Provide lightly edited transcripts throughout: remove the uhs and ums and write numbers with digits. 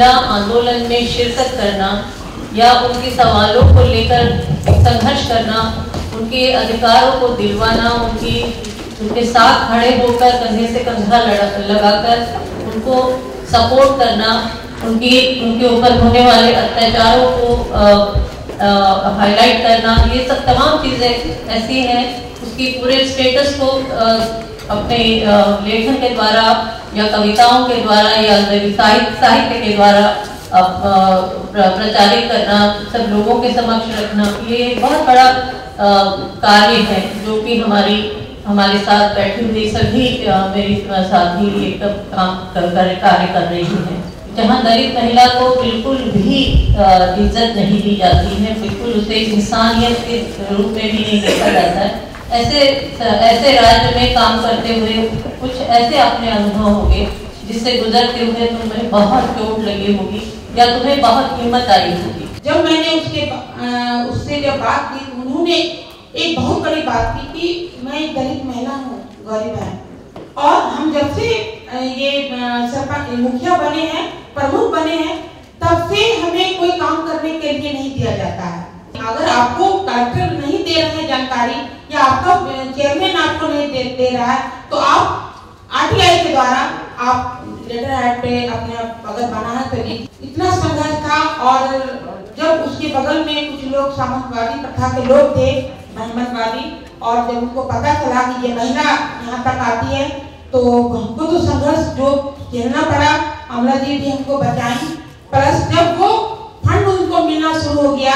महिला आंदोलन में शिरकत करना या उनके सवालों को लेकर संघर्ष करना, उनके अधिकारों को दिलवाना, उनके साथ खड़े होकर कंधे से कंधा लगाकर उनको सपोर्ट करना, उनके ऊपर होने वाले अत्याचारों को हाईलाइट करना, ये सब तमाम चीज़ें ऐसी हैं उसकी पूरे स्टेटस को अपने लेखन के द्वारा या कविताओं के द्वारा या साहित्य के द्वारा प्रचारित करना, सब लोगों के समक्ष रखना, ये बहुत बड़ा कार्य है जो कि हमारे साथ बैठी हुई सभी मेरी साथी एकदम कार्य कर रही हैं। जहाँ दलित महिला को बिल्कुल भी इज्जत नहीं दी जाती है, बिल्कुल उसे इंसानियत के रूप में भी नहीं देखा जाता है, ऐसे राज्य में काम करते हुए कुछ ऐसे अपने अनुभव होंगे जिससे गुजरते हुए तुम्हें बहुत चोट लगी होगी या तुम्हें बहुत हिम्मत आई होगी। जब मैंने उससे जब बात की, उन्होंने एक बहुत बड़ी बात की कि मैं एक दलित महिला हूँ गौरी बहन, और हम जब से ये मुखिया बने हैं, प्रमुख बने हैं, तब से हमें कोई काम करने के लिए नहीं दिया जाता है। अगर आपको कलेक्टर नहीं दे रहे हैं जानकारी या आपका चेयरमैन आपको नहीं दे रहा है, तो आप आरटीआई के द्वारा आप लेटर हेड पे अपने अगर बना है तो इतना संघर्ष था। और जब उसके बगल में कुछ लोग सामंतवादी प्रथा के लोग थे, ब्राह्मणवादी, और जब उनको पता चला कि ये महिला यहाँ तक आती है तो हमको तो संघर्ष जो झेलना पड़ा, अमला जी भी हमको बचाई। प्लस जब वो फंड उनको मिलना शुरू हो गया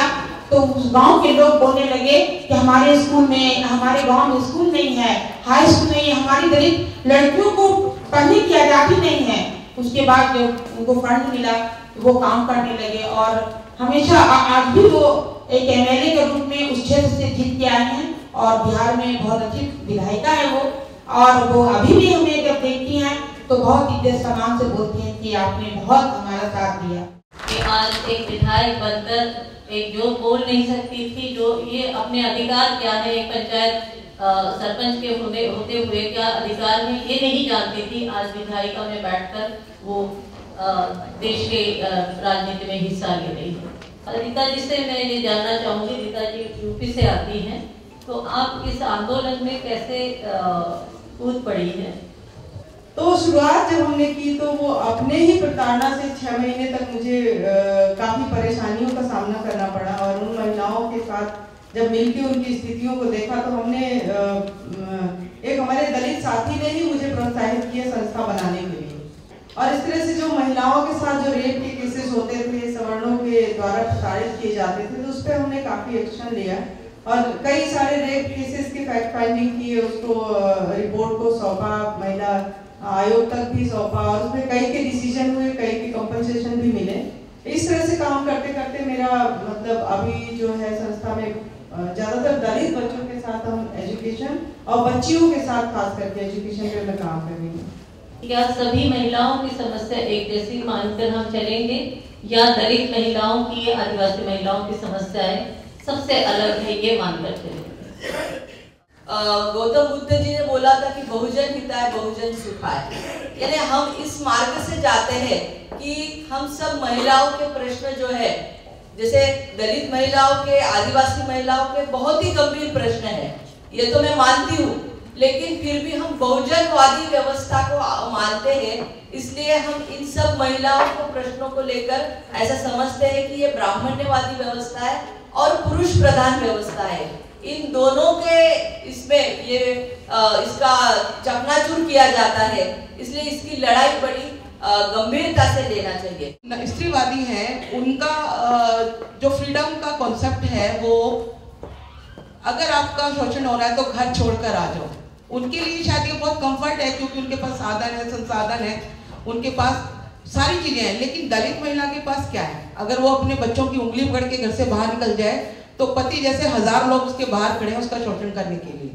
तो उस गांव के लोग बोलने लगे कि हमारे स्कूल में, हमारे गांव में स्कूल नहीं है, हाई स्कूल नहीं है, हमारी दलित लड़कियों को पढ़ने की आजादी नहीं है। उसके बाद जब उनको फंड मिला तो वो काम करने लगे, और हमेशा आज भी वो एक एमएलए के रूप में उस क्षेत्र से जीत के आए हैं और बिहार में बहुत अच्छी विधायिका है वो, और वो अभी भी हमें जब देखती हैं तो बहुत इज्जत सम्मान से बोलती हैं कि आपने बहुत हमारा साथ दिया। आज एक विधायक बनकर एक जो बोल नहीं सकती थी, जो ये अपने अधिकार क्या है, एक पंचायत सरपंच के होते हुए क्या अधिकार है ये नहीं जानती थी, आज विधायिका में बैठकर वो देश के राजनीति में हिस्सा ले रही है। रीता जी से मैं ये जानना चाहूंगी, रीता जी यूपी से आती हैं, तो आप इस आंदोलन में कैसे कूद पड़ी है? तो शुरुआत जब हमने की तो वो अपने ही प्रताड़ना से 6 महीने तक मुझे काफ़ी परेशानियों का सामना करना पड़ा, और उन महिलाओं के साथ जब मिलकर उनकी स्थितियों को देखा तो हमने एक हमारे दलित साथी ने ही मुझे प्रोत्साहित किया संस्था बनाने के लिए। और इस तरह से जो महिलाओं के साथ जो रेप के केसेस होते थे, सवर्णों के द्वारा प्रताड़ित किए जाते थे, तो उस पर हमने काफ़ी एक्शन लिया और कई सारे रेप केसेस की फैक्ट फाइंडिंग की, उसको रिपोर्ट को सौंपा, महिला आयोग तक भी सौंपा, और उसमें कई के डिसीजन हुए, कई के कंपनसेशन भी मिले। इस तरह से काम करते करते मेरा मतलब अभी जो है संस्था में ज़्यादातर दलित बच्चों के साथ हम एजुकेशन और बच्चियों के साथ खास करके एजुकेशन पे मैं काम कर रही हूँ। क्या सभी महिलाओं की समस्या एक जैसी मानकर हम चलेंगे, या दलित महिलाओं की, आदिवासी महिलाओं की समस्याएं सबसे अलग है ये मानकर चलेंगे? गौतम बुद्ध जी ने बोला था कि बहुजन हिताय बहुजन सुखाय, यानी हम इस मार्ग से जाते हैं कि हम सब महिलाओं के प्रश्न जो है, जैसे दलित महिलाओं के, आदिवासी महिलाओं के बहुत ही गंभीर प्रश्न है, ये तो मैं मानती हूँ, लेकिन फिर भी हम बहुजनवादी व्यवस्था को मानते हैं, इसलिए हम इन सब महिलाओं को प्रश्नों को लेकर ऐसा समझते हैं कि ये ब्राह्मण्यवादी व्यवस्था है और पुरुष प्रधान व्यवस्था है। इन दोनों के इसमें ये इसका चकनाचूर किया जाता है, इसलिए इसकी लड़ाई बड़ी गंभीरता से लेना चाहिए। स्त्रीवादी हैं, उनका जो फ्रीडम का कॉन्सेप्ट है वो, अगर आपका शोषण हो रहा है तो घर छोड़कर आ जाओ, उनके लिए शायद ये बहुत कंफर्ट है क्योंकि उनके पास साधन है, संसाधन है, उनके पास सारी चीजें हैं। लेकिन दलित महिला के पास क्या है? अगर वो अपने बच्चों की उंगली पकड़ के घर से बाहर निकल जाए तो पति जैसे 1000 लोग उसके बाहर खड़े हैं उसका शोषण करने के लिए।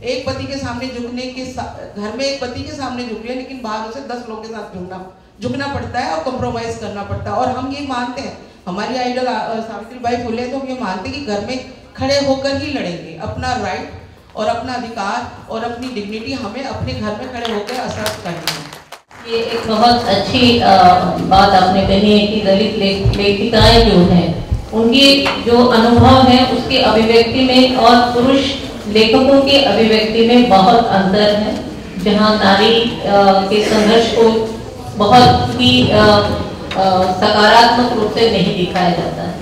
एक पति के सामने झुकने के घर में एक पति के सामने झुक रही है, लेकिन बाहर उसे 10 लोगों के साथ झुकना पड़ता है और कॉम्प्रोमाइज करना पड़ता है। और हम ये मानते हैं, हमारी आइडल सावित्रीबाई फुले, तो हम ये मानते हैं कि घर में खड़े होकर ही लड़ेंगे अपना राइट और अपना अधिकार और अपनी डिग्निटी हमें अपने घर में खड़े होकर असर्ट करनी है। ये एक बहुत अच्छी बात आपने कही है कि दलित लेखिकाएं जो हैं उनकी जो अनुभव है उसकी अभिव्यक्ति में और पुरुष लेखकों की अभिव्यक्ति में बहुत अंतर है, जहाँ नारी के संघर्ष को बहुत ही सकारात्मक रूप से नहीं दिखाया जाता है।